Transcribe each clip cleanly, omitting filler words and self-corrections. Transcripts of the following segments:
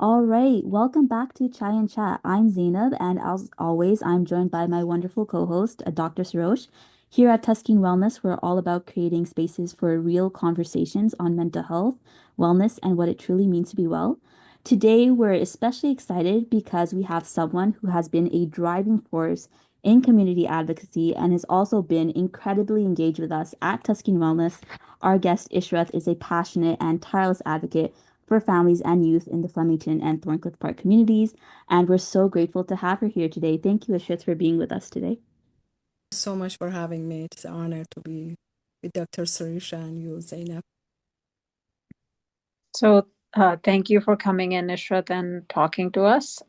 All right, welcome back to Chai and Chat. I'm Zainab, and as always, I'm joined by my wonderful co-host, Dr. Sarosh. Here at Tusking Wellness, we're all about creating spaces for real conversations on mental health, wellness, and what it truly means to be well. Today, we're especially excited because we have someone who has been a driving force in community advocacy and has also been incredibly engaged with us at Tusking Wellness. Our guest, Ishrath, is a passionate and tireless advocate for families and youth in the Flemington and Thorncliffe Park communities. And we're so grateful to have her here today. Thank you, Ashrit, for being with us today. So much for having me. It's an honor to be with Dr. Sarisha and you, Zainab. Thank you for coming in, Eshrat, and talking to us.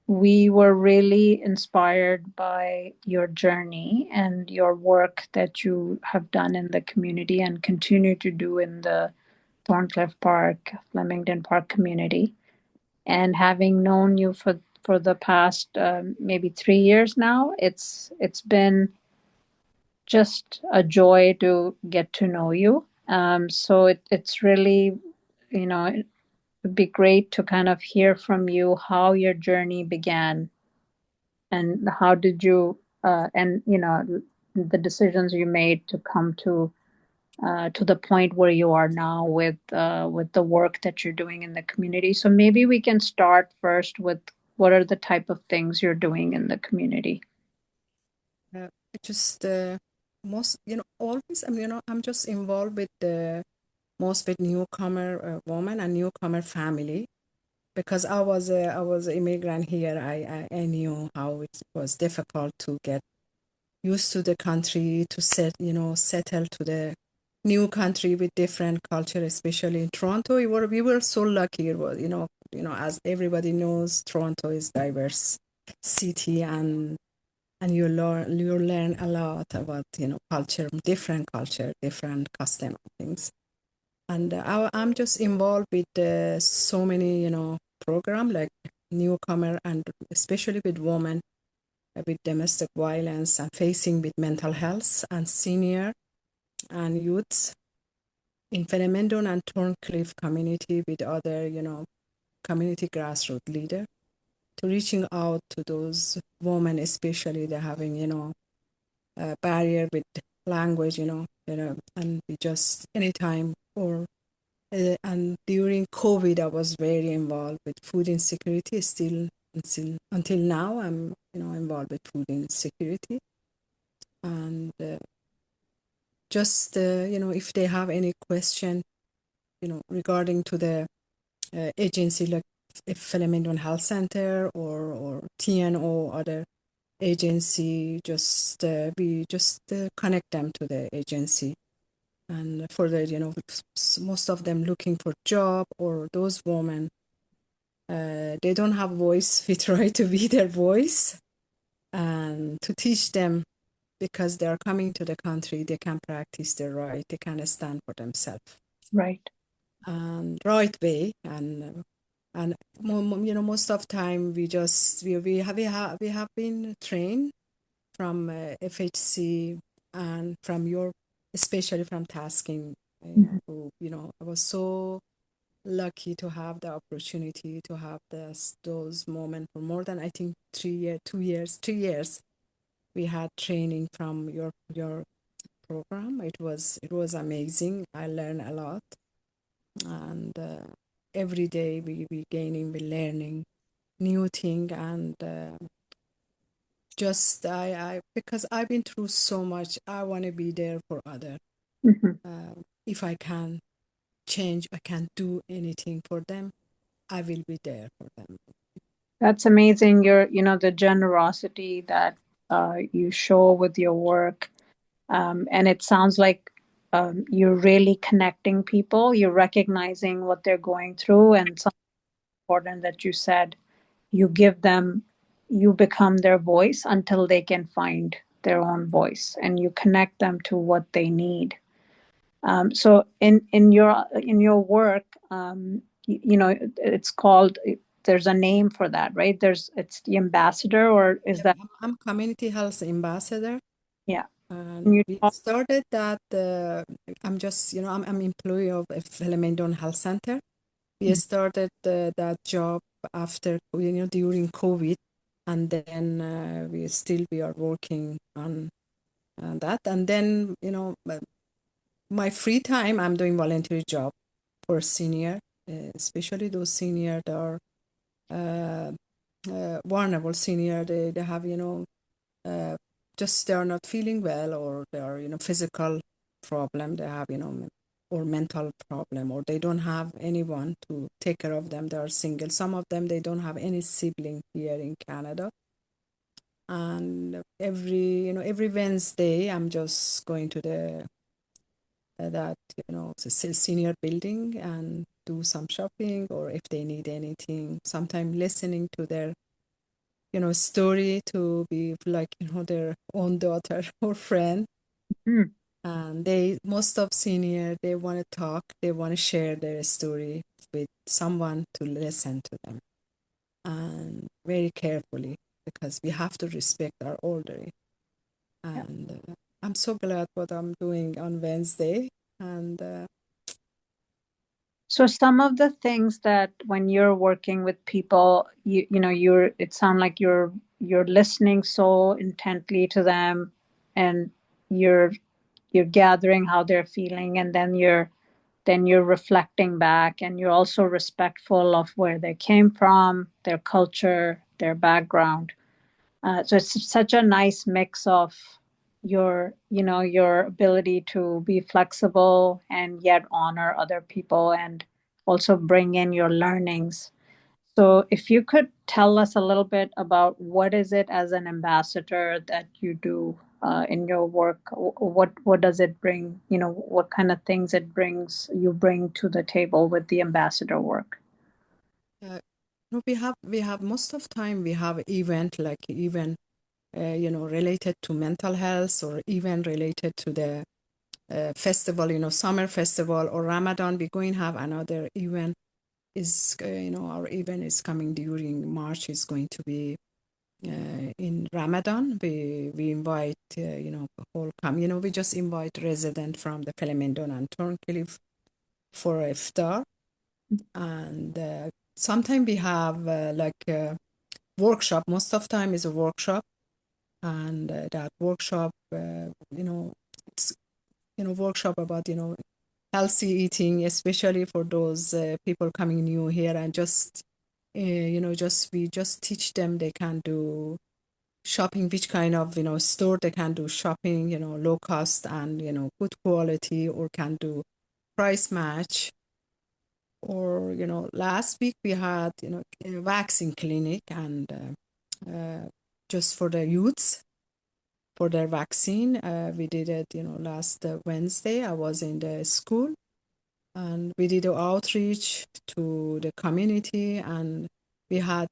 We were really inspired by your journey and your work that you have done in the community and continue to do in the Thorncliffe Park, Flemington Park community. And having known you for the past maybe 3 years now, it's been just a joy to get to know you. It's really, it would be great to kind of hear from you how your journey began and how did you, and the decisions you made to come to the point where you are now with the work that you're doing in the community. So maybe we can start first with what are the type of things you're doing in the community. Just most, always, I'm just involved with the most with newcomer woman and newcomer family because I was an immigrant here. I knew how it was difficult to get used to the country, to settle to the new country with different culture, especially in Toronto. We were so lucky. It was, as everybody knows, Toronto is diverse city, and you learn a lot about culture, different custom things. And I'm just involved with so many program like newcomer and especially with women with domestic violence and facing with mental health and senior and youths in Felemendon and Thorncliffe community with other community grassroots leader to reaching out to those women, especially they're having a barrier with language, and we just anytime or and during COVID, I was very involved with food insecurity. Still, until now, I'm involved with food insecurity, and just if they have any question, regarding to the agency like if Flemington Health Center or TNO other agency, just we just connect them to the agency, and for the most of them looking for job or those women they don't have voice. We try to be their voice and to teach them because they are coming to the country, they can practice their right, they can stand for themselves Right. and right way. And most of time we have been trained from FHC and from your, especially from tasking. Mhm. I was so lucky to have the opportunity to have those moments for more than I think 3 years, 2 years, 3 years. We had training from your program. It was amazing. I learned a lot, and every day we gaining, we learning new thing, and just I because I've been through so much. I want to be there for other. Mhm. If I can change, I can do anything for them. I will be there for them. That's amazing. The generosity that you show with your work. And it sounds like you're really connecting people. You're recognizing what they're going through. And something important that you said, you give them, you become their voice until they can find their own voice and you connect them to what they need. So in your work, it's called. There's a name for that, right? It's the ambassador, or is Yep, that? I'm community health ambassador, Yeah. Can and you we talk? started that. I'm just, I'm employee of Felemendon Health Center. We started that job after, during COVID, and then we are working on that. And then, my free time, I'm doing volunteer job for senior, especially those senior that are uh, vulnerable senior. They have, uh, just they are not feeling well, or they are, physical problem they have, or mental problem, or they don't have anyone to take care of them. They are single. Some of them, they don't have any sibling here in Canada. And every Wednesday, I'm just going to the that the senior building and do some shopping, or if they need anything, sometimes listening to their story, to be like their own daughter or friend. Mm. And most of senior, they want to talk, they want to share their story with someone to listen to them, and very carefully, because we have to respect our older. Yeah. And I'm so glad what I'm doing on Wednesday. And So some of the things that when you're working with people, it sounds like you're listening so intently to them, and you're you're gathering how they're feeling, and then you're reflecting back, and you're also respectful of where they came from, their culture, their background. So it's such a nice mix of your ability to be flexible and yet honor other people and also bring in your learnings. So if you could tell us a little bit about what is it as an ambassador that you do in your work, what does it bring? What kind of things you bring to the table with the ambassador work? uh, no, we have most of time we have event, like even related to mental health, or even related to the festival, summer festival or Ramadan. We're going to have another event. Our event is coming during March. Is going to be in Ramadan. We invite whole we just invite resident from the Flemington and Thorncliffe for iftar. And sometimes we have like a workshop. Most of time is a workshop. And that workshop, it's workshop about healthy eating, especially for those people coming new here. And just we just teach them, they can do shopping, which kind of store they can do shopping, low cost and good quality, or can do price match. Or last week we had a vaccine clinic, and just for the youths, for their vaccine. We did it last Wednesday. I was in the school, and we did outreach to the community. And we had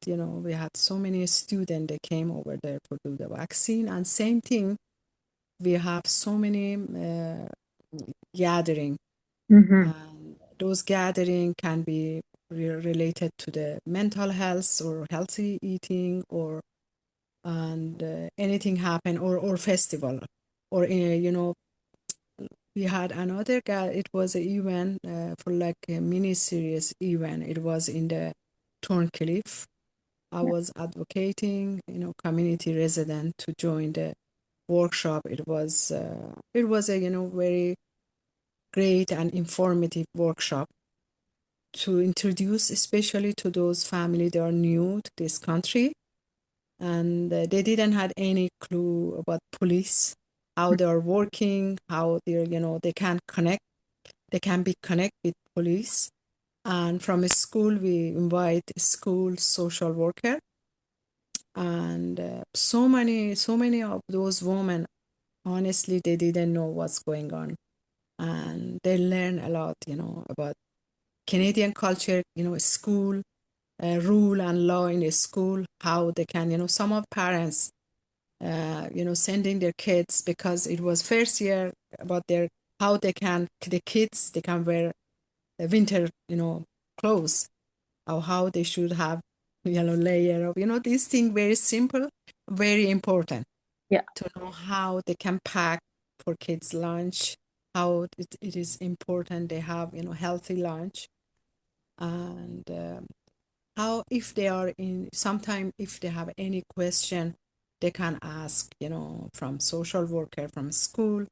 so many students that came over there to do the vaccine. And same thing, we have so many gathering. Mm-hmm. And those gathering can be related to the mental health or healthy eating, or and anything happen, or festival, or we had another guy. It was an event for like a mini series event. It was in the Thorncliffe. I was advocating community resident to join the workshop. It was a very great and informative workshop, to introduce, especially to those families that are new to this country, and they didn't had any clue about police, how they are working, how they can connect, they can be connect with police. And from a school, we invite school social worker. And so many of those women, honestly, they didn't know what's going on, and they learn a lot, about Canadian culture, school, rule and law in a school, how they can, some of parents, sending their kids, because it was first year, about how the kids, they can wear winter, clothes, or how they should have, layer of, these things, very simple, very important, Yeah. to know how they can pack for kids' lunch, how it is important they have, healthy lunch. and how if they are in sometime if they have any question they can ask, from social worker from school,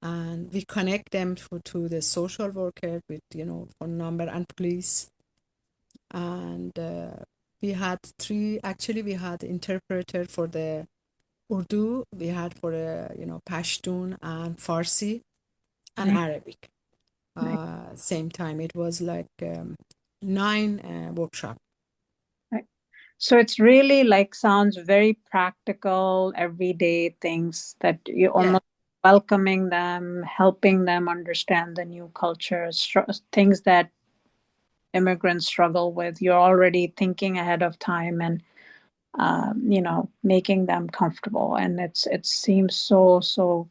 and we connect them to the social worker with, phone number and police. And we had we had interpreter for the Urdu, we had for Pashtun and Farsi and Right. Arabic. Right. Same time, it was like nine workshop. Right. So it's really like sounds very practical, everyday things that you're Yeah, almost welcoming them, helping them understand the new culture, things that immigrants struggle with. You're already thinking ahead of time and making them comfortable, and it seems so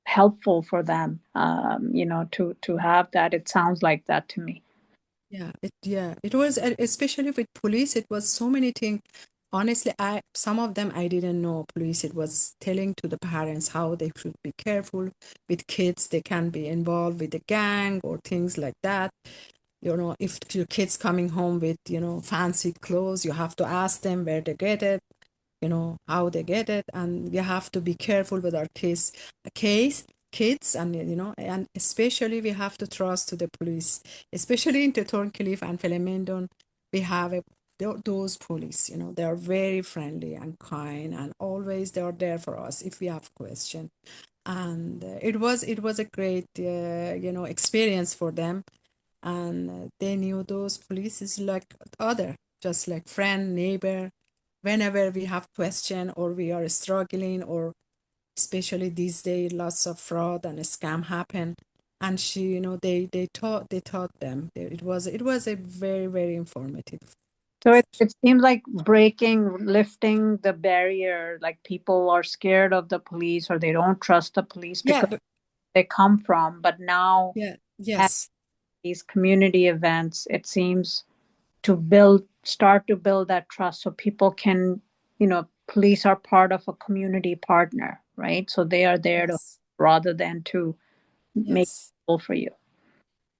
helpful for them, to have that. It sounds like that to me. it was especially with police. It was so many things. Honestly, I some of them I didn't know. Police. It was telling to the parents how they should be careful with kids. They can be involved with the gang or things like that. If your kids coming home with fancy clothes, you have to ask them where they get it, how they get it, and we have to be careful with our kids, and and especially we have to trust to the police, especially in Teton and Felemendon. We have those police, they are very friendly and kind, and always they are there for us if we have question. And it was a great experience for them, and they knew those police is like other, just like friend, neighbor. Whenever we have question or we are struggling, or especially these days lots of fraud and scam happen, and they taught them. It was a very, very informative So session. it seems like lifting the barrier, like people are scared of the police or they don't trust the police Yeah, because they come from. But now yeah, at yes, these community events, it seems to start to build that trust so people can, police are part of a community partner, right? So they are there to, yes, rather than to make it yes. for you.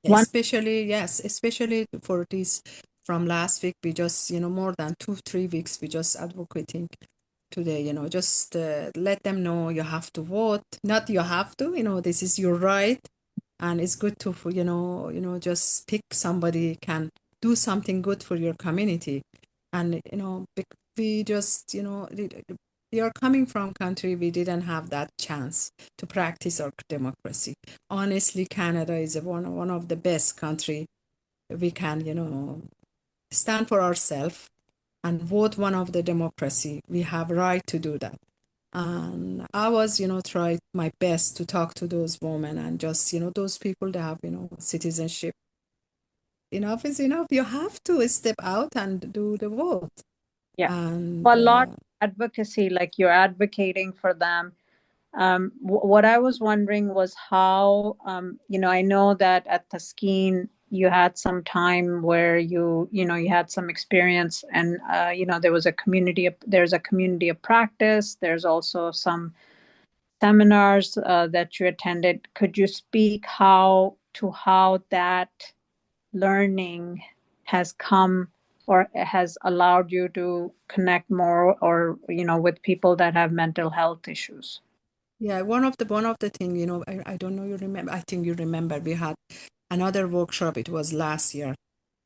One, Especially for this, from last week, we just, more than 2 3 weeks, we just advocating today, just let them know you have to vote. Not you have to, this is your right, and it's good to, just pick somebody can do something good for your community. And we just, we are coming from country we didn't have that chance to practice our democracy. Honestly, Canada is one of the best country we can, stand for ourselves and vote one of the democracy. We have right to do that. And I was, try my best to talk to those women and just, those people that have, citizenship. Enough is enough. You have to step out and do the vote. yeah. And A lot of advocacy, like you're advocating for them. What I was wondering was how, I know that at Taskeen you had some time where you had some experience, and there's a community of practice. There's also some seminars that you attended. Could you speak how that learning has come or has allowed you to connect more, or with people that have mental health issues? yeah, one of the thing, I don't know, you remember, I think you remember, we had another workshop. It was last year,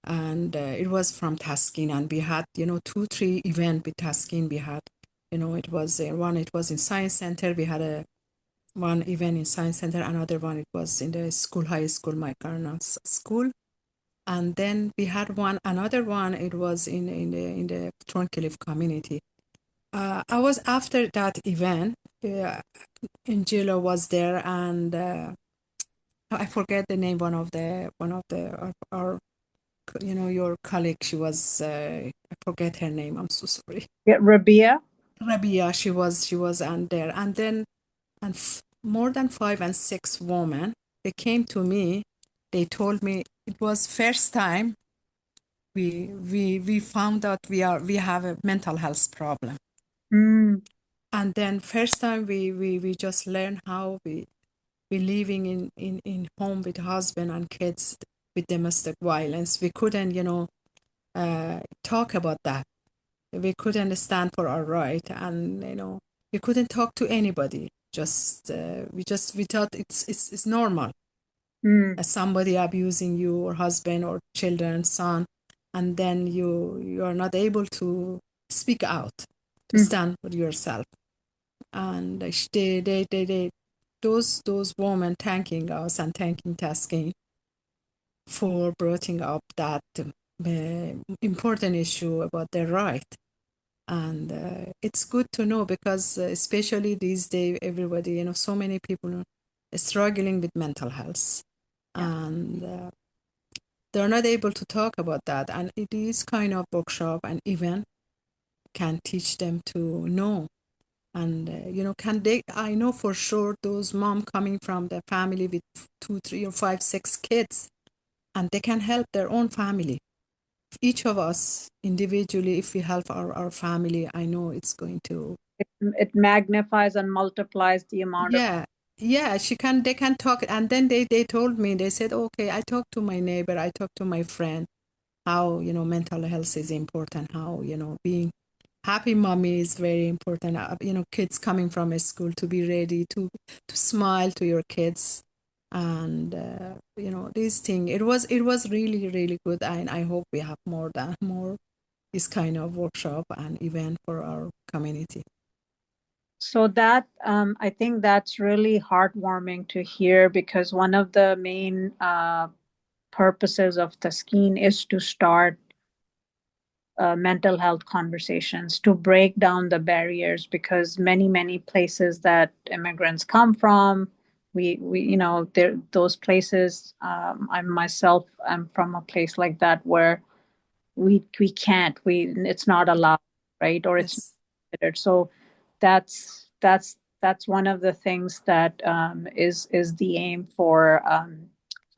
and it was from Taskin, and we had, 2 3 event with Taskin. We had, it was one, it was in Science Center. We had a one event in Science Center. Another one, it was in the school, high school, my Karna's school. And then we had another one. It was in the Thorncliffe community. I was after that event. Angela was there, and I forget the name. One of the our your colleague. She was I forget her name. I'm so sorry. Yeah, Rabia. Rabia. She was and there, and then more than 5 and 6 women. They came to me. They told me it was first time we found out we have a mental health problem. Mm, And then first time we just learn how we living in home with husband and kids with domestic violence. We couldn't, talk about that. We couldn't stand for our right, and we couldn't talk to anybody. We thought it's normal, Mm, as somebody abusing you or husband or children, son, and then you are not able to speak out, to mm. stand for yourself. And they those women thanking us and thanking Tasking for bringing up that important issue about their right. And it's good to know, because especially these days, everybody, so many people are struggling with mental health, Yeah. and they're not able to talk about that. And it is kind of workshop and event can teach them to know. And can they, I know for sure those mom coming from the family with two, three, or five, six kids, and they can help their own family. Each of us individually, if we help our family, I know it's going to. It magnifies and multiplies the amount of. Yeah, yeah, they can talk. And then they told me, they said, okay, I talked to my neighbor, I talked to my friend, how mental health is important, how being happy mommy is very important. Kids coming from a school, to be ready to smile to your kids. And this thing, it was really really good, and I hope we have more this kind of workshop and event for our community. So that I think that's really heartwarming to hear, because one of the main purposes of Taskeen is to start mental health conversations, to break down the barriers, because many places that immigrants come from, we there those places. I myself am from a place like that where we can't, it's not allowed, right? Or it's not Yes. considered. So that's one of the things that is the aim for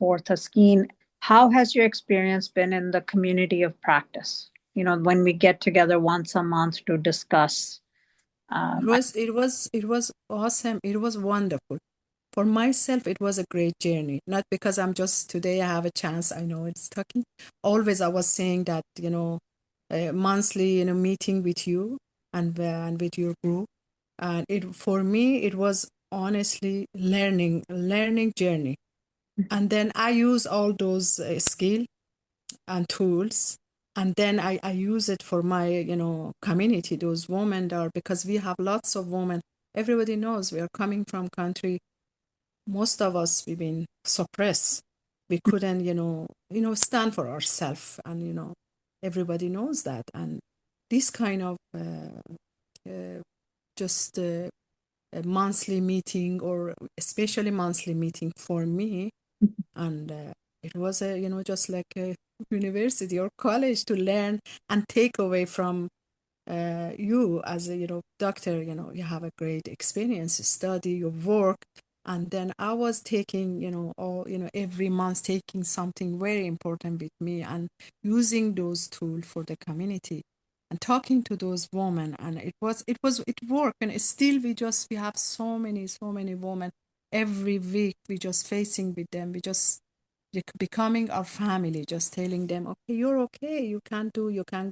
Taskeen. How has your experience been in the community of practice? When we get together once a month to discuss. It was it was it was awesome. It was wonderful. For myself, it was a great journey. Not because I'm just today I have a chance. I know it's talking. Always I was saying that monthly meeting with you and with your group, and it for me it was honestly learning journey. And then I use all those skill and tools, and then I use it for my community, those women there, because we have lots of women. Everybody knows we are coming from country, most of us we've been suppressed. We couldn't stand for ourselves, and everybody knows that. And this kind of just a monthly meeting, or especially monthly meeting for me, and it was a just like a university or college to learn and take away from you as a doctor. You have a great experience, you study, you work. And then I was taking all every month taking something very important with me, and using those tools for the community, and talking to those women. And it worked. And still we have so many women every week. We just facing with them, we just becoming our family, just telling them, okay, you're okay, you can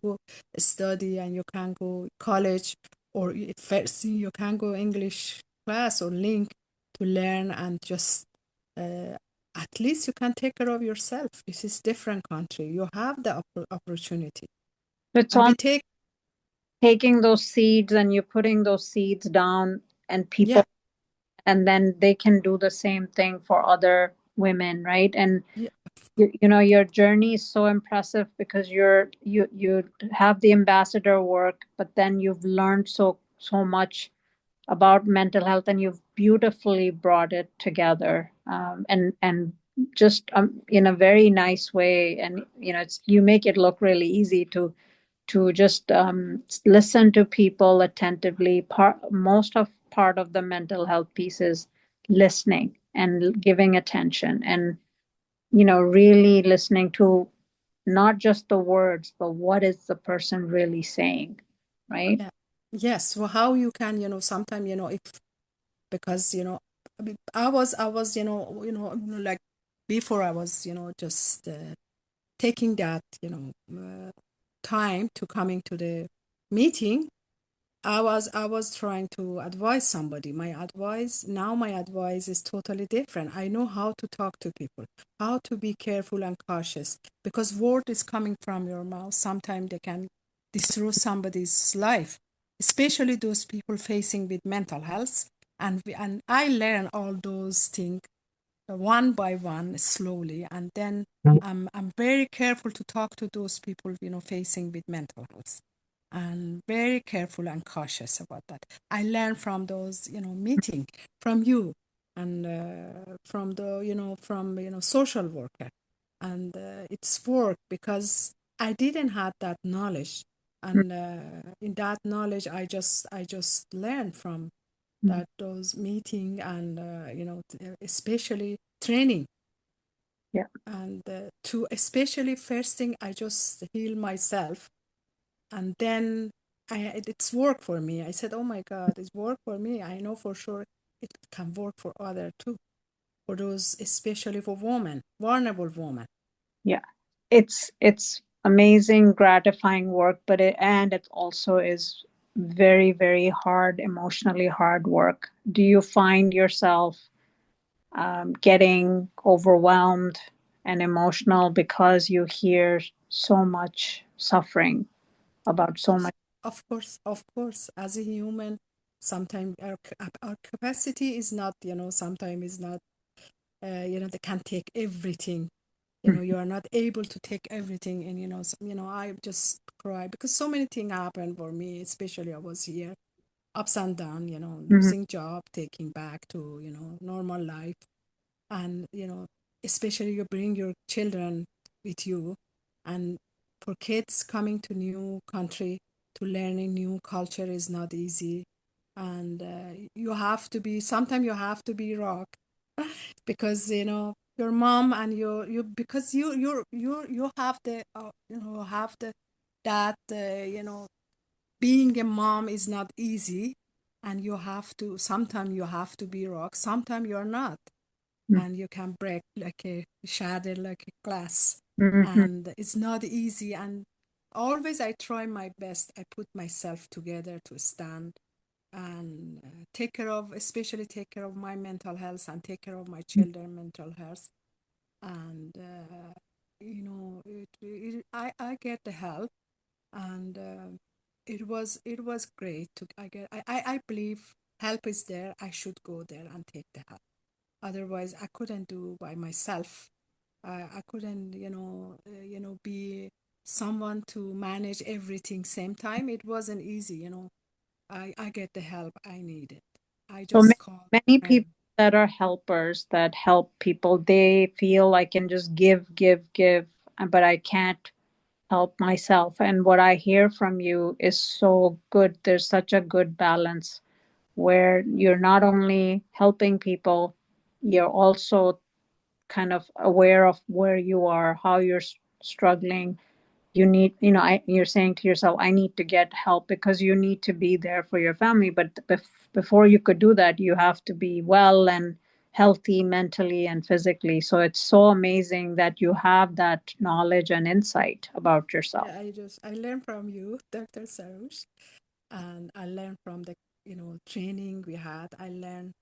go study, and you can go college, or first you can go English class or link to learn, and just uh, at least you can take care of yourself. This is different country, you have the opportunity. It's And we on take. taking those seeds, and you're putting those seeds down, and Yeah, people, and then they can do the same thing for other women, right? And yeah, your journey is so impressive, because you have the ambassador work, but then you've learned so much about mental health, and you've beautifully brought it together, and just in a very nice way. And you make it look really easy to just listen to people attentively. Part of the mental health piece is listening and giving attention, and really listening to not just the words, but what is the person really saying, right? yeah, yes. Well, how you can sometimes if, because I was like before I was, just taking that, time to coming to the meeting, I was trying to advise somebody. My advice is totally different. I know how to talk to people, how to be careful and cautious, because word is coming from your mouth. Sometimes they can destroy somebody's life, especially those people facing with mental health. And I learn all those things one by one slowly, and then I'm very careful to talk to those people facing with mental health, and very careful and cautious about that. I learn from those meeting from you, and from the from social worker, and it's work because I didn't have that knowledge, and in that knowledge I just learned from Mhm. that those meeting, and especially training, Yeah. and to especially first thing I just heal myself, and then it's work for me. I said, oh my God, it's work for me. I know for sure it can work for other too, for those especially for women, vulnerable women. Yeah. It's amazing, gratifying work, but it also is very, very hard, emotionally hard work. Do you find yourself getting overwhelmed and emotional because you hear so much suffering about so Yes, much? of course, as a human, sometimes our capacity is not, sometimes is not, they can take everything. You are not able to take everything, and I just cry because so many things happened for me, especially I was here, ups and down, Mhm. losing job, taking back to, normal life, and especially you bring your children with you, and for kids coming to new country to learning new culture is not easy, and you have to be sometimes you have to be rock because your mom and you because you have the have the that being a mom is not easy, and you have to sometimes you have to be rock, sometimes you're not, and you can break like a shatter like a glass, Mhm. and it's not easy, and always I try my best, I put myself together to stand and take care of, especially take care of my mental health and take care of my children mental health, and I get the help, and it was great to I believe help is there, I should go there and take the help. Otherwise I couldn't do by myself. I couldn't be someone to manage everything same time. It wasn't easy. I get the help I needed. I So just called many a friend. people that are helpers that help people, they feel I can just give, give, give, but I can't help myself. And what I hear from you is so good. There's such a good balance where you're not only helping people, you're also kind of aware of where you are, how you're struggling. You need, you're saying to yourself, I need to get help because you need to be there for your family. But before you could do that, you have to be well and healthy mentally and physically. So it's so amazing that you have that knowledge and insight about yourself. Yeah, I learned from you, Dr. Sarush, and I learned from the training we had. I learned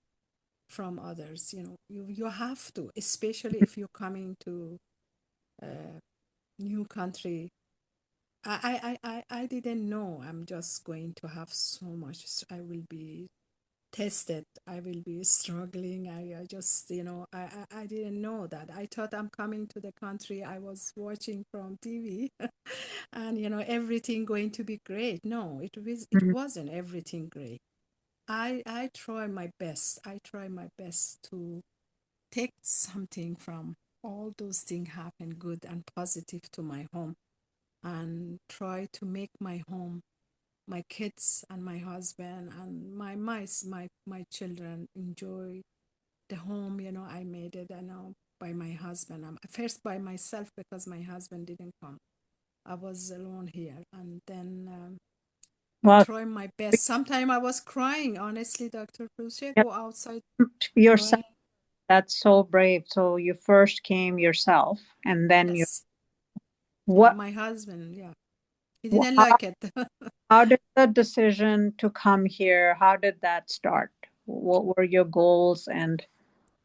from others. You have to, especially if you're coming to a new country. I didn't know I'm just going to have so much. I will be tested. I will be struggling. I just, I didn't know that. I thought I'm coming to the country I was watching from TV and, everything going to be great. No, it Mhm. wasn't everything great. I try my best. I try my best to take something from all those things happen good and positive to my home, and try to make my home, my kids and my husband and my children enjoy the home I made it, and now by my husband. I'm first by myself because my husband didn't come. I was alone here, and then I Well, try my best. Sometimes I was crying, honestly, Dr. Prusia, yeah, go outside yourself crying. That's so brave. So you first came yourself, and then you Yes. Yeah, what? my husband, yeah, he wh- didn't How, like it. how did the decision to come here? How did that start? What were your goals? And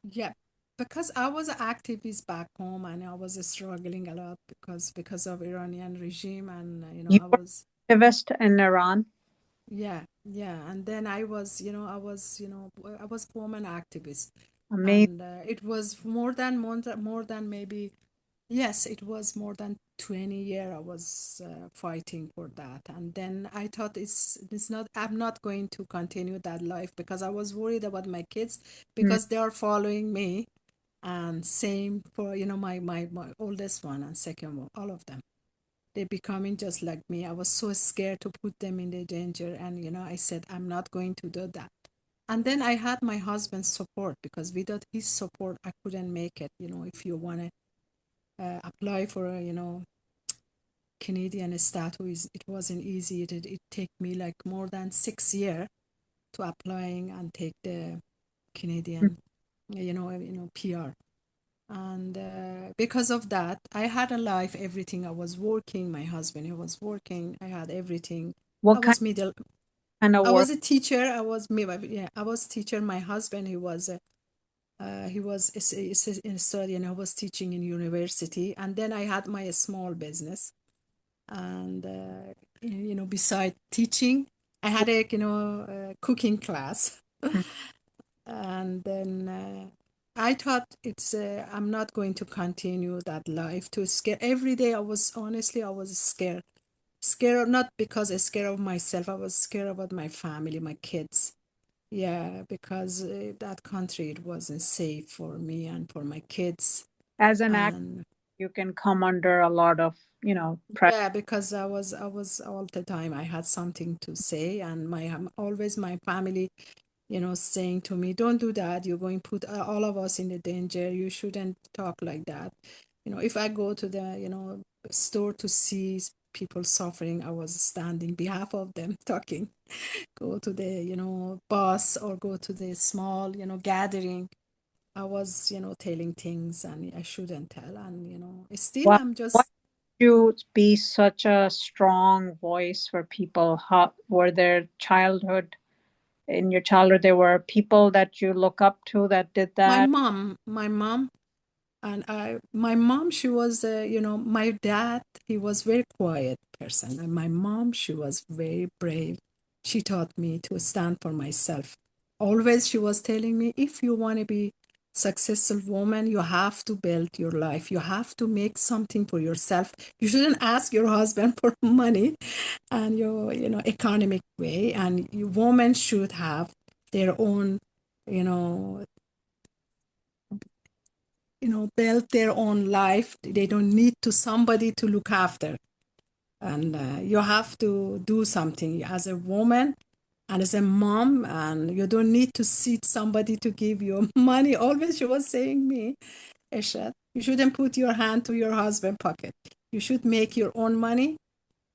Yeah, because I was an activist back home and I was struggling a lot because of Iranian regime and you I were was activist in Iran. yeah, and then I was I was woman activist, Amazing. and it was more than maybe, yes, it was more than 20 years I was fighting for that. And then I thought it's not, I'm not going to continue that life because I was worried about my kids Mm, because they are following me. And same for, my oldest one and second one, all of them. They're becoming just like me. I was so scared to put them in the danger. And, I said, I'm not going to do that. And then I had my husband's support because without his support, I couldn't make it. If you want to apply for a, Canadian status, it wasn't easy. It took me like more than 6 years to applying and take the mm. Canadian, PR. And because of that, I had a life, everything. I was working, my husband, he was working, I had everything. I What was middle, kind of I work? was a teacher, yeah, I was teacher. My husband, he was in study and I was teaching in university. And then I had my small business. And beside teaching, I had a cooking class. Mm. And then I thought I'm not going to continue that life to scare every day. I was scared, not because I scared of myself, I was scared about my family, my kids. Yeah, because that country, it wasn't safe for me and for my kids. As an actor, And you can come under a lot of, pressure. yeah, because I was all the time I had something to say. And always my family, saying to me, don't do that. You're going to put all of us in the danger. You shouldn't talk like that. If I go to the, store to see people suffering, I was standing behalf of them talking. Go to the, bus or go to the small, gathering. I was, telling things and I shouldn't tell. And, still Why, I'm why just, did you be such a strong voice for people? How were there childhood in your childhood there were people that you look up to that did that? my mom. And my mom, she was, my dad, he was very quiet person. And my mom, she was very brave. She taught me to stand for myself. Always she was telling me, if you want to be successful woman, you have to build your life. You have to make something for yourself. You shouldn't ask your husband for money and your, economic way. And you women should have their own, you know, build their own life. They don't need to somebody to look after. And you have to do something as a woman and as a mom, and you don't need to seek somebody to give you money. Always she was saying me, Eshrat, you shouldn't put your hand to your husband pocket. You should make your own money,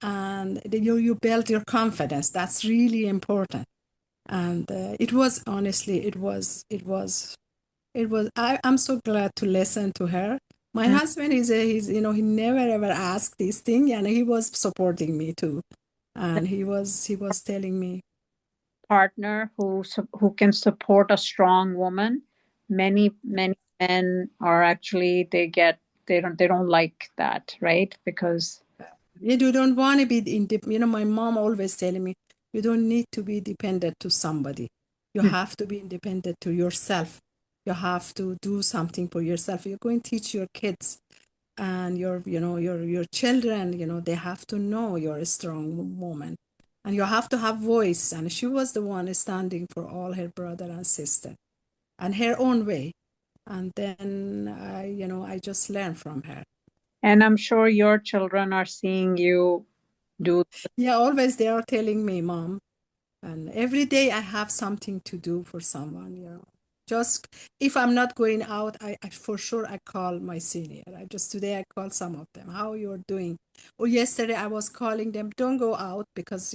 and you build your confidence. That's really important. And it was, honestly, I'm so glad to listen to her. My Mm. husband he never ever asked this thing, and he was supporting me too. And he was telling me, Partner who can support a strong woman. Many men are actually they don't like that, right? Because you don't want to be my mom always telling me, you don't need to be dependent to somebody. You mm, have to be independent to yourself. You have to do something for yourself. You're going to teach your kids and your children, they have to know you're a strong woman, and you have to have voice. And she was the one standing for all her brother and sister and her own way. And then I just learned from her. and I'm sure your children are seeing you do. Yeah, always they are telling me, mom, and every day I have something to do for someone. Just if I'm not going out, I for sure I call my senior. Today I called some of them, how you're doing. Or yesterday I was calling them, don't go out because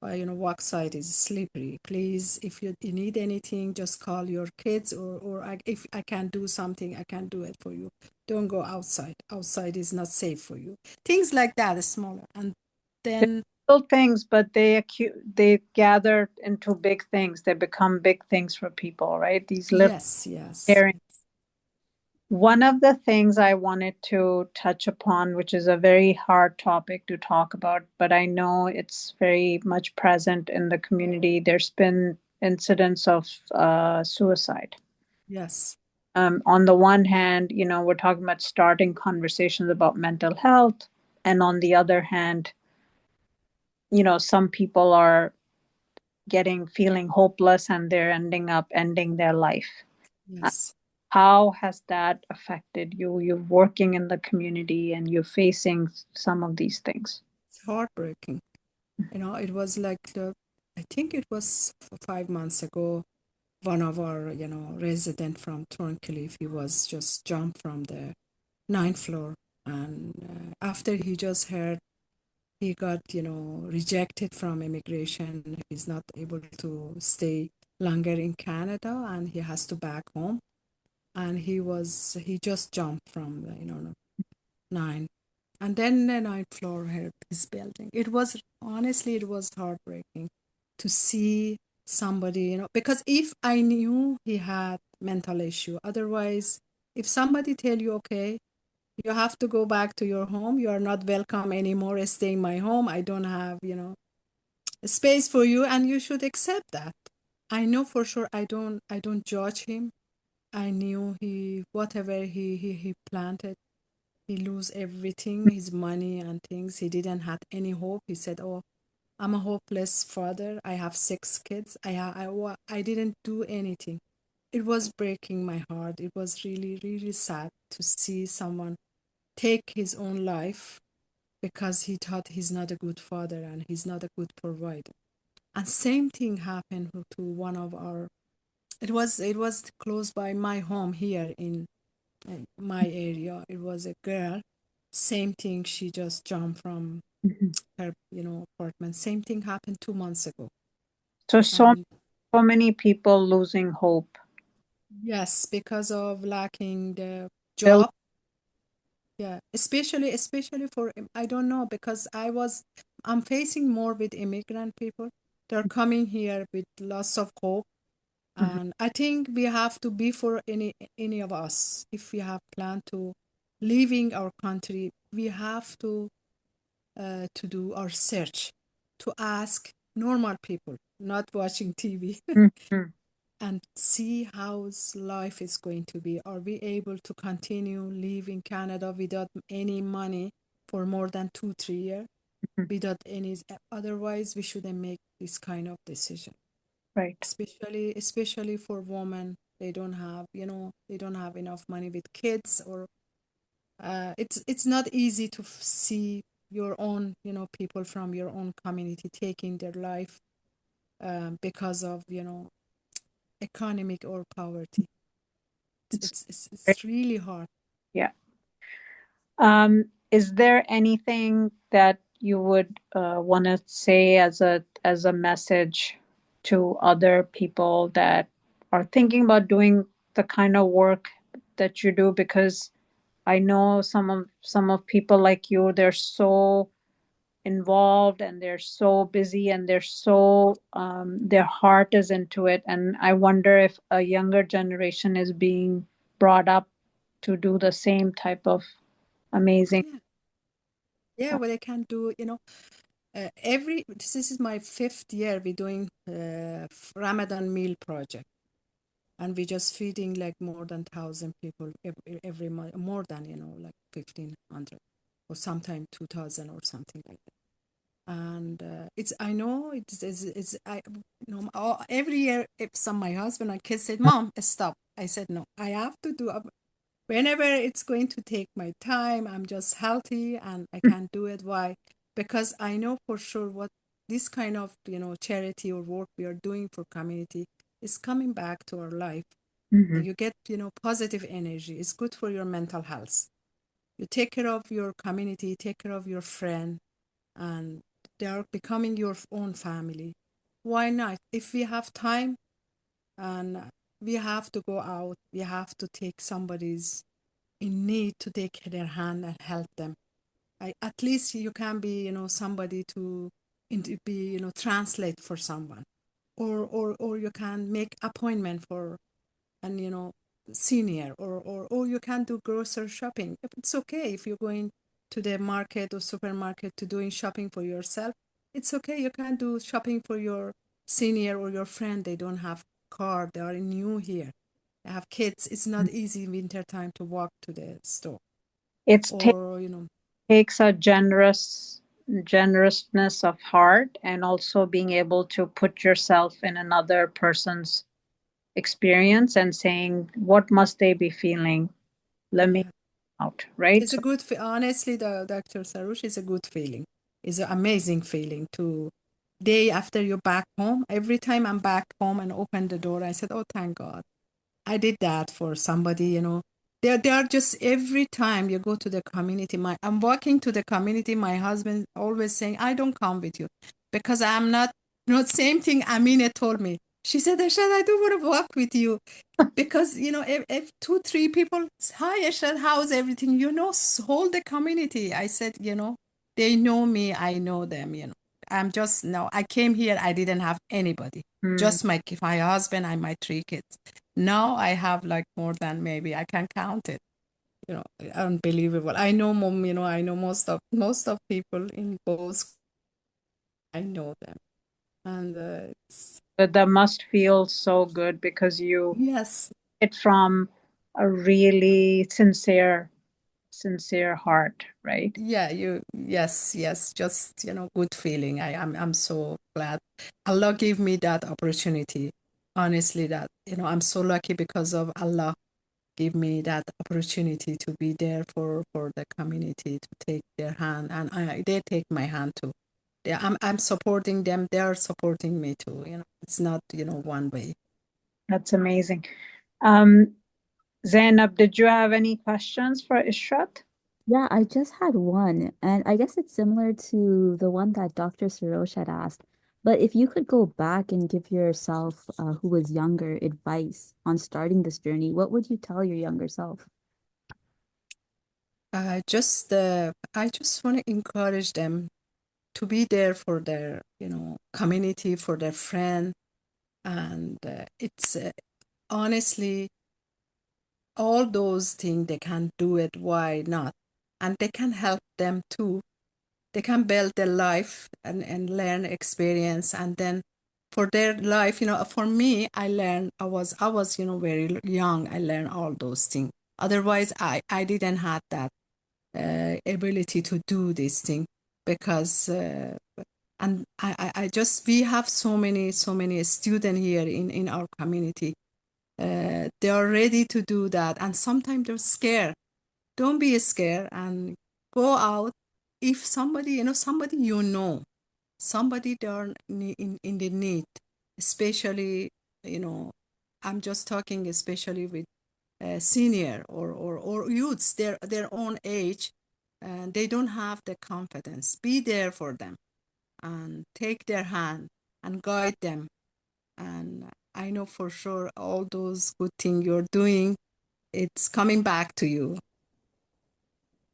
walk side is slippery. Please, if you need anything, just call your kids, or if I can do something, I can do it for you. Don't go outside. Outside is not safe for you. Things like that is smaller. And They're then, little things, but they gather into big things. They become big things for people, right? These little yes, yes, caring. One of the things I wanted to touch upon, which is a very hard topic to talk about, but I know it's very much present in the community. There's been incidents of suicide. yes, On the one hand, we're talking about starting conversations about mental health. And on the other hand, some people are feeling hopeless and they're ending their life. yes. How has that affected you? You're working in the community and you're facing some of these things. It's heartbreaking. It was like I think it was 5 months ago. One of our, resident from Thorncliffe, he was just jumped from the ninth floor, and after he just heard he got, rejected from immigration. He's not able to stay longer in Canada, and he has to back home. And he just jumped from the, nine, and then the ninth floor hit his building. It was heartbreaking to see somebody, because if I knew he had mental issue, otherwise, if somebody tell you, okay, you have to go back to your home, you are not welcome anymore, stay in my home, I don't have, space for you, and you should accept that. I know for sure, I don't judge him. I knew whatever he planted, he lose everything, his money and things. He didn't have any hope. He said, "Oh, I'm a hopeless father. I have 6 kids. I didn't do anything." It was breaking my heart. It was really, really sad to see someone take his own life because he thought he's not a good father and he's not a good provider. And same thing happened to one of our. It was close by my home here in my area. It was a girl. Same thing. She just jumped from Mhm. her, apartment. Same thing happened 2 months ago. So And so many people losing hope. yes, because of lacking the Bill. job. Yeah, especially for, I don't know, because I'm facing more with immigrant people. They're coming here with lots of hope, Mhm, and I think we have to be for any of us, if we have planned to leaving our country, we have to do our search, to ask normal people, not watching TV, mhm, and see how's life is going to be. Are we able to continue living Canada without any money for more than 2, 3 years? mhm. Without any, otherwise we shouldn't make this kind of decision. Right. Especially for women, they don't have enough money with kids, or it's not easy to see your own, people from your own community taking their life because of, economic or poverty. It's very- It's really hard. yeah. Is there anything that you would want to say as a message to other people that are thinking about doing the kind of work that you do? Because I know some of people like you, they're so involved and they're so busy and they're so their heart is into it, and I wonder if a younger generation is being brought up to do the same type of amazing. Yeah, yeah. What I can do, every this is my 5th year we're doing Ramadan meal project, and we just feeding like more than 1,000 people every month, more than, like 1,500, or sometime 2,000 or something like that. And it's I know it's I every year, if my husband and kids said, "Mom, stop," I said, "No, I have to do whenever it's going to take my time. I'm just healthy and I can do it." Why? Because I know for sure what this kind of, charity or work we are doing for community is coming back to our life. Mhm, You get, positive energy. It's good for your mental health. You take care of your community, take care of your friend, and they are becoming your own family. Why not? If we have time and we have to go out, we have to take somebody's in need to take their hand and help them. At least you can be, somebody to be, translate for someone, or you can make appointment for and senior, or you can do grocery shopping. It's okay if you're going to the market or supermarket to doing shopping for yourself. It's okay, you can do shopping for your senior or your friend. They don't have car, they are new here, they have kids. It's not easy in winter time to walk to the store, It's or takes a generousness of heart, and also being able to put yourself in another person's experience and saying, what must they be feeling? Let me yeah. out, right? It's a good, honestly, the Dr. Sarush, is a good feeling. It's an amazing feeling to day after you're back home. Every time I'm back home and open the door, I said, oh, thank God. I did that for somebody, They are just every time you go to the community. I'm walking to the community. My husband always saying, I don't come with you because I'm not, same thing Amina told me. She said, Ashad, I don't want to walk with you because if two three people, hi Eshrat, how's everything, hold the community. I said, they know me, I know them. I'm just, no, I came here, I didn't have anybody, Mm. just my husband and my three kids. Now I have like more than, maybe I can count it. Unbelievable. I know mom, I know most of people in both. I know them. And But that must feel so good because you yes. it from a really sincere heart, right? Yeah, yes, just, good feeling. I'm so glad Allah gave me that opportunity. Honestly, that, I'm so lucky because of Allah give me that opportunity to be there for the community, to take their hand, and they take my hand too. I'm supporting them, they are supporting me too. It's not, one way. That's amazing. Um, Zainab, did you have any questions for Ishrat? Yeah, I just had one, and I guess it's similar to the one that Dr. Sarosh had asked. But if you could go back and give yourself, who was younger, advice on starting this journey, what would you tell your younger self? I just want to encourage them to be there for their, community, for their friend. And it's honestly, all those things they can do it, why not? And they can help them too. They can build their life and learn experience, and then for their life, for me, I was very young. I learned all those things. Otherwise, I didn't have that ability to do this thing, because and I just, we have so many students here in our community. They are ready to do that, and sometimes they're scared. Don't be scared and go out. If somebody, somebody they are in the need, especially, you know I'm just talking especially with senior or youths, their own age, and they don't have the confidence. Be there for them and take their hand and guide them. And I know for sure all those good things you're doing, it's coming back to you.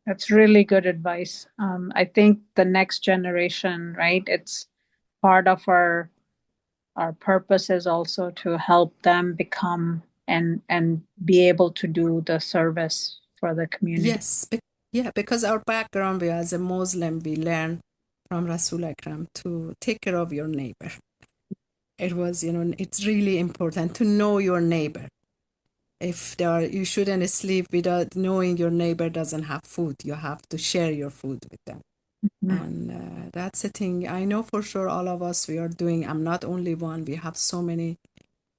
That's really good advice. I think the next generation, right? It's part of our purpose is also to help them become and be able to do the service for the community. Yes, yeah, because our background, we as a Muslim, we learn from Rasul Akram to take care of your neighbor. It was, it's really important to know your neighbor. If there are, you shouldn't sleep without knowing your neighbor doesn't have food. You have to share your food with them. Mhm. And that's the thing. I know for sure all of us, we are doing, I'm not only one, we have so many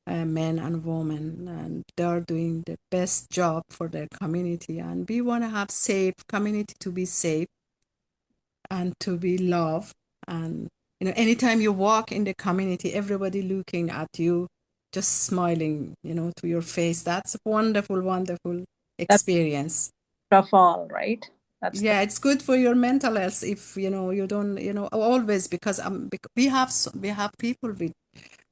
men and women, and they are doing the best job for their community. And we want to have safe community, to be safe and to be loved. And anytime you walk in the community, everybody looking at you, just smiling, to your face. That's a wonderful, wonderful That's experience. of all, right? That's the Yeah, it's good for your mental health if you don't always, because we have people with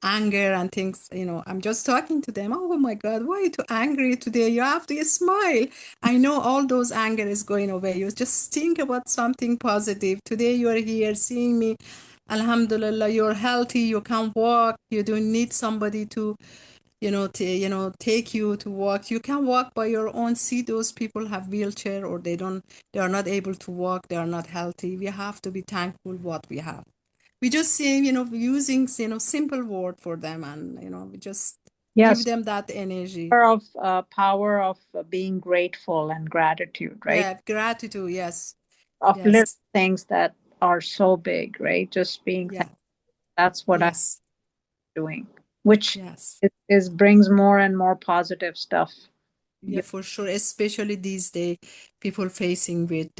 anger and things. I'm just talking to them. Oh my God, why are you too angry today? You have to smile. I know all those anger is going away. You just think about something positive. Today you are here seeing me. Alhamdulillah, you're healthy. You can walk. You don't need somebody to take you to walk. You can walk by your own. See, those people have wheelchair, or they are not able to walk. They are not healthy. We have to be thankful what we have. We just say, using, simple word for them, and, we just give yes, them that energy. power of being grateful and gratitude, right? Yeah, gratitude. Yes, Of little yes, things that are so big, right? Just being thankful. yeah, That's what I'm yes, doing, which yes. is brings more and more positive stuff. Yeah, You, for sure. Especially these days, people facing with,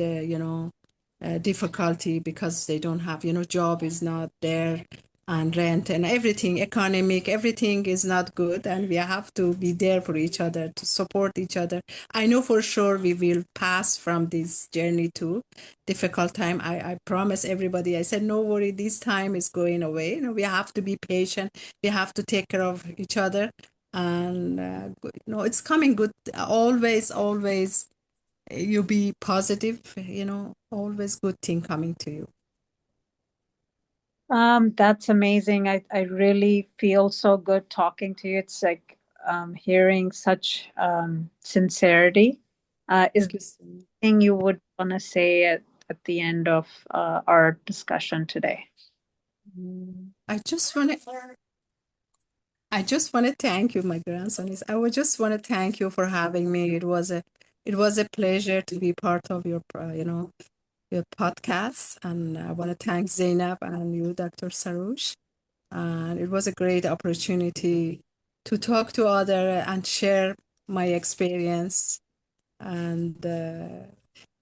difficulty because they don't have, job is not there, and rent and everything, economic, everything is not good. And we have to be there for each other, to support each other. I know for sure we will pass from this journey to difficult time. I promise everybody, I said, no worry, this time is going away. We have to be patient. We have to take care of each other, and it's coming good. Always you be positive, always good thing coming to you. that's amazing. I really feel so good talking to you. It's like hearing such sincerity. Is Thank you so much. there anything you would want to say at the end of our discussion today? I just want to thank you. My grandson is. I would just want to thank you for having me. It was a pleasure to be part of your podcast, and I want to thank Zainab and you, Dr. Sarush. And it was a great opportunity to talk to other and share my experience. And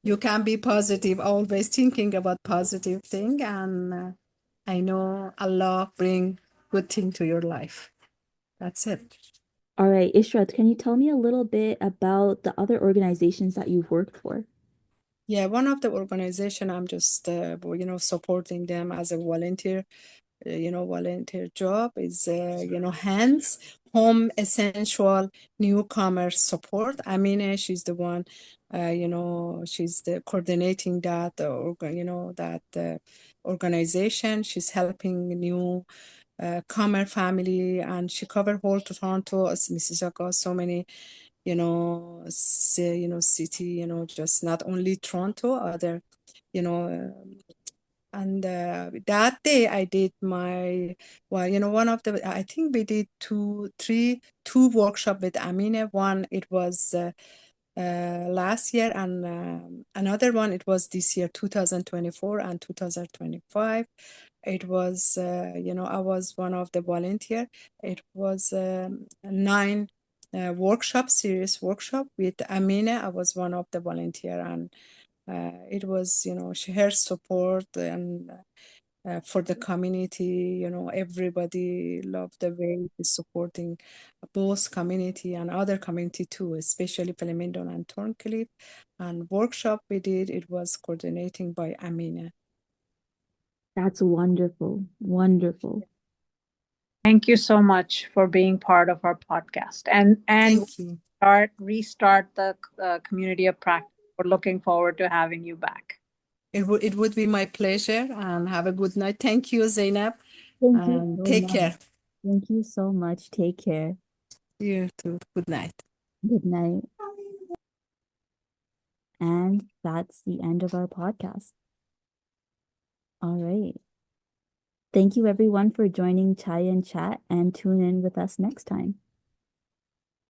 you can be positive, always thinking about positive thing, and I know Allah bring good thing to your life. That's it. All right, Ishrat, can you tell me a little bit about the other organizations that you've worked for? Yeah, one of the organization, I'm just supporting them as a volunteer. Volunteer job is, hands home essential newcomer support. She's the one, she's the coordinating that, organization. She's helping new comer family, and she covered whole Toronto, Mississauga, so many, city, just not only Toronto, other, you know and that day I did one of the, I think we did two workshop with Amina. One, it was last year, and another one, it was this year, 2024 and 2025. It was, I was one of the volunteer. It was nine workshop, serious workshop with Amina. I was one of the volunteer, and it was, her support, and for the community. Everybody loved the way he's supporting both community and other community too, especially Flemington and Thorncliffe. And workshop we did, it was coordinating by Amina. That's wonderful. Wonderful. Thank you so much for being part of our podcast and Thank you. restart the community of practice. We're looking forward to having you back. It would be my pleasure, and have a good night. Thank you, Zainab, Thank you and so take much. care. Thank you so much. Take care. You too. Good night. Good night. And that's the end of our podcast. All right. Thank you everyone for joining Chai and Chat, and tune in with us next time.